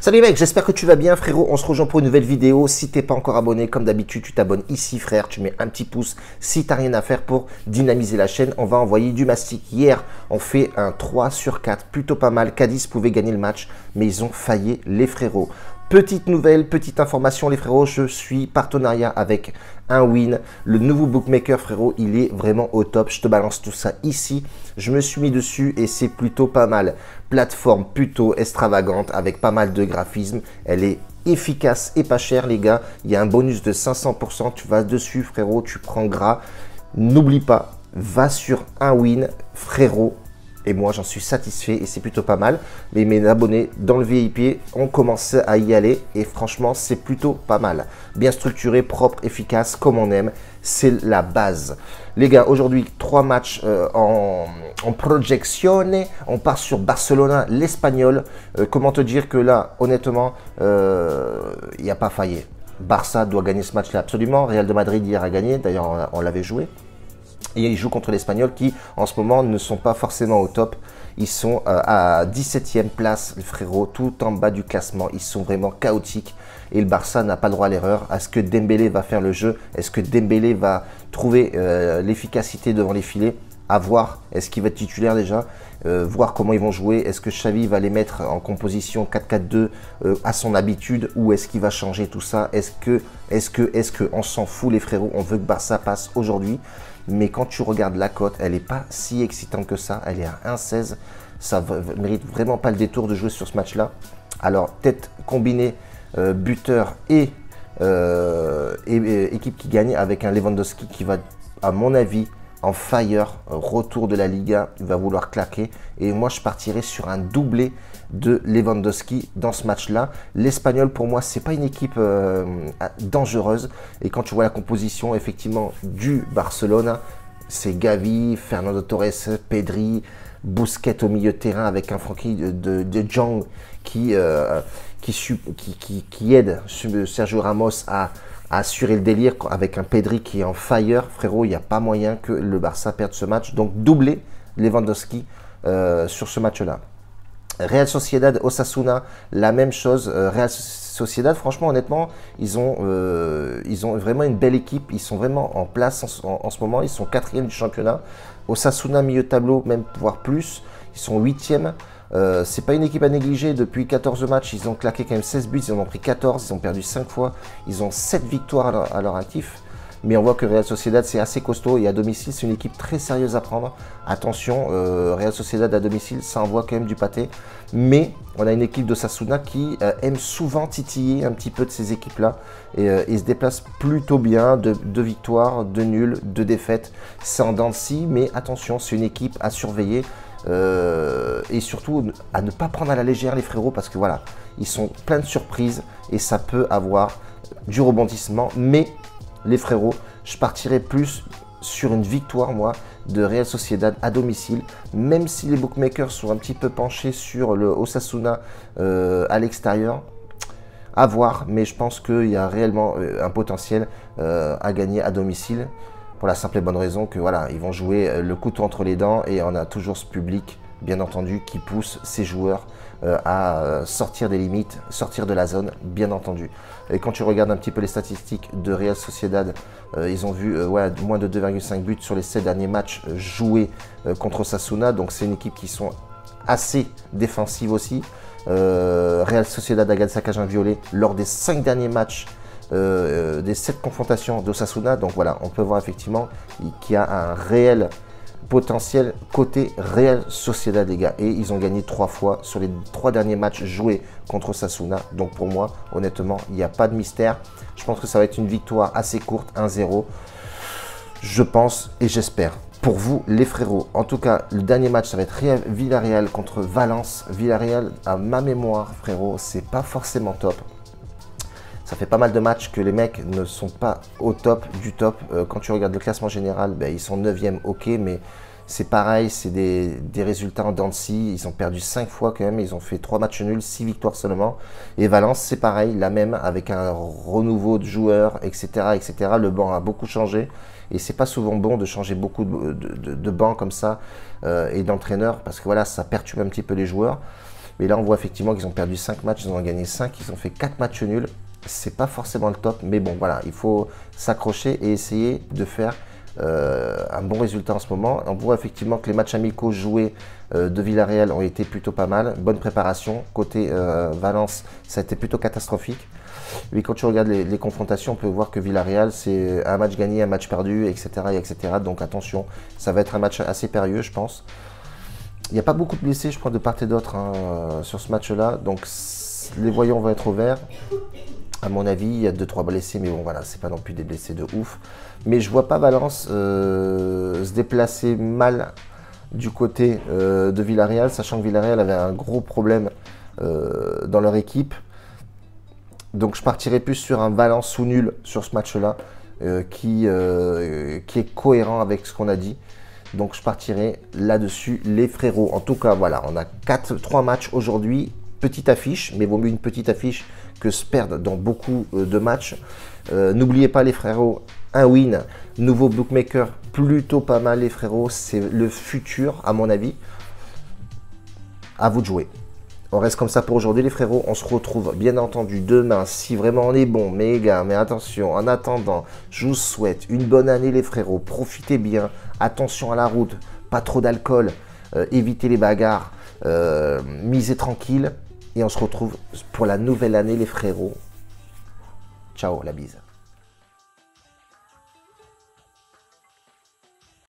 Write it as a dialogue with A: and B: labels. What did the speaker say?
A: Salut mec, j'espère que tu vas bien frérot, on se rejoint pour une nouvelle vidéo. Si t'es pas encore abonné, comme d'habitude, tu t'abonnes ici frère, tu mets un petit pouce si t'as rien à faire pour dynamiser la chaîne. On va envoyer du mastic. Hier, on fait un 3 sur 4, plutôt pas mal. Cadiz pouvait gagner le match, mais ils ont failli les frérots. Petite nouvelle, petite information les frérots, je suis partenariat avec un win. Le nouveau bookmaker frérot, il est vraiment au top. Je te balance tout ça ici. Je me suis mis dessus et c'est plutôt pas mal. Plateforme plutôt extravagante avec pas mal de graphismes. Elle est efficace et pas chère les gars. Il y a un bonus de 500%. Tu vas dessus frérot, tu prends gras. N'oublie pas, va sur un win frérot. Et moi, j'en suis satisfait et c'est plutôt pas mal. Mais mes abonnés dans le VIP ont commencé à y aller et franchement, c'est plutôt pas mal. Bien structuré, propre, efficace, comme on aime. C'est la base. Les gars, aujourd'hui, 3 matchs en projezione. On part sur Barcelona, l'Espagnol. Comment te dire que là, honnêtement, il n'y a pas failli. Barça doit gagner ce match-là absolument. Real de Madrid hier a gagné. D'ailleurs, on l'avait joué. Et ils jouent contre l'Espagnol qui, en ce moment, ne sont pas forcément au top. Ils sont à 17e place, le frérot, tout en bas du classement. Ils sont vraiment chaotiques. Et le Barça n'a pas le droit à l'erreur. Est-ce que Dembélé va faire le jeu? Est-ce que Dembélé va trouver l'efficacité devant les filets? À voir. Est-ce qu'il va être titulaire déjà? Voir comment ils vont jouer. Est-ce que Xavi va les mettre en composition 4-4-2 à son habitude? Ou est-ce qu'il va changer tout ça? Est-ce que on s'en fout les frérots? On veut que Barça passe aujourd'hui. Mais quand tu regardes la cote, elle n'est pas si excitante que ça. Elle est à 1,16. Ça ne mérite vraiment pas le détour de jouer sur ce match-là. Alors, peut-être combiner buteur et équipe qui gagne avec un Lewandowski qui va, à mon avis, en fire, retour de la Liga, il va vouloir claquer. Et moi, je partirai sur un doublé de Lewandowski dans ce match-là. L'Espagnol, pour moi, c'est pas une équipe dangereuse. Et quand tu vois la composition, effectivement, du Barcelone, c'est Gavi, Fernando Torres, Pedri, Busquets au milieu de terrain avec un Frenkie de Jong qui aide Sergio Ramos à assurer le délire avec un Pedri qui est en fire. Frérot, il n'y a pas moyen que le Barça perde ce match. Donc, doubler Lewandowski sur ce match-là. Real Sociedad, Osasuna, la même chose. Real Sociedad, franchement, honnêtement, ils ont vraiment une belle équipe. Ils sont vraiment en place en ce moment. Ils sont 4e du championnat. Osasuna, milieu de tableau, même voire plus. Ils sont 8e. C'est pas une équipe à négliger. Depuis 14 matchs, ils ont claqué quand même 16 buts. Ils en ont pris 14. Ils ont perdu 5 fois. Ils ont 7 victoires à leur actif. Mais on voit que Real Sociedad, c'est assez costaud. Et à domicile, c'est une équipe très sérieuse à prendre. Attention, Real Sociedad à domicile, ça envoie quand même du pâté. Mais on a une équipe d'Osasuna qui aime souvent titiller un petit peu de ces équipes-là. Et se déplace plutôt bien. 2 victoires, 2 nuls, 2 défaites. C'est en dents de scie, mais attention, c'est une équipe à surveiller. Et surtout à ne pas prendre à la légère les frérots parce que voilà, ils sont pleins de surprises et ça peut avoir du rebondissement. Mais les frérots, je partirai plus sur une victoire, moi, de Real Sociedad à domicile, même si les bookmakers sont un petit peu penchés sur le Osasuna à l'extérieur. À voir, mais je pense qu'il y a réellement un potentiel à gagner à domicile. Pour la simple et bonne raison que voilà, ils vont jouer le couteau entre les dents et on a toujours ce public, bien entendu, qui pousse ces joueurs à sortir des limites, sortir de la zone, bien entendu. Et quand tu regardes un petit peu les statistiques de Real Sociedad, ils ont vu moins de 2,5 buts sur les 7 derniers matchs joués contre Osasuna. Donc c'est une équipe qui sont assez défensive aussi. Real Sociedad a gagné sa cage inviolée lors des 5 derniers matchs. Des 7 confrontations d'Osasuna. Donc voilà, on peut voir effectivement qu'il y a un réel potentiel côté Real Sociedad les gars. Et ils ont gagné 3 fois sur les 3 derniers matchs joués contre Osasuna. Donc pour moi, honnêtement, il n'y a pas de mystère. Je pense que ça va être une victoire assez courte, 1-0. Je pense et j'espère. Pour vous, les frérots, en tout cas, le dernier match, ça va être Villarreal contre Valence. Villarreal, à ma mémoire, frérot, c'est pas forcément top. Ça fait pas mal de matchs que les mecs ne sont pas au top du top. Quand tu regardes le classement général, ben, ils sont 9e, ok, mais c'est pareil, c'est des résultats en dents de scie. Ils ont perdu 5 fois quand même, ils ont fait 3 matchs nuls, 6 victoires seulement. Et Valence, c'est pareil, la même, avec un renouveau de joueurs, etc., etc. Le banc a beaucoup changé. Et c'est pas souvent bon de changer beaucoup de bancs comme ça et d'entraîneurs, parce que voilà, ça perturbe un petit peu les joueurs. Mais là, on voit effectivement qu'ils ont perdu 5 matchs, ils en ont gagné 5, ils ont fait 4 matchs nuls. C'est pas forcément le top, mais bon, voilà, il faut s'accrocher et essayer de faire un bon résultat en ce moment. On voit effectivement que les matchs amicaux joués de Villarreal ont été plutôt pas mal. Bonne préparation. Côté Valence, ça a été plutôt catastrophique. Mais quand tu regardes les confrontations, on peut voir que Villarreal, c'est un match gagné, un match perdu, etc., etc. Donc attention, ça va être un match assez périlleux, je pense. Il n'y a pas beaucoup de blessés, je crois, de part et d'autre sur ce match-là. Donc les voyants vont être au vert. À mon avis, il y a 2-3 blessés, mais bon, voilà, c'est pas non plus des blessés de ouf. Mais je vois pas Valence se déplacer mal du côté de Villarreal, sachant que Villarreal avait un gros problème dans leur équipe. Donc je partirai plus sur un Valence ou nul sur ce match-là, qui est cohérent avec ce qu'on a dit. Donc je partirai là-dessus, les frérots. En tout cas, voilà, on a 3 matchs aujourd'hui. Petite affiche, mais vaut mieux une petite affiche que se perdre dans beaucoup de matchs. N'oubliez pas les frérots, un win, nouveau bookmaker, plutôt pas mal les frérots, c'est le futur à mon avis. À vous de jouer. On reste comme ça pour aujourd'hui les frérots, on se retrouve bien entendu demain si vraiment on est bon, mais les gars, mais attention, en attendant, je vous souhaite une bonne année les frérots, profitez bien, attention à la route, pas trop d'alcool, évitez les bagarres, misez tranquille. Et on se retrouve pour la nouvelle année les frérots. Ciao, la bise.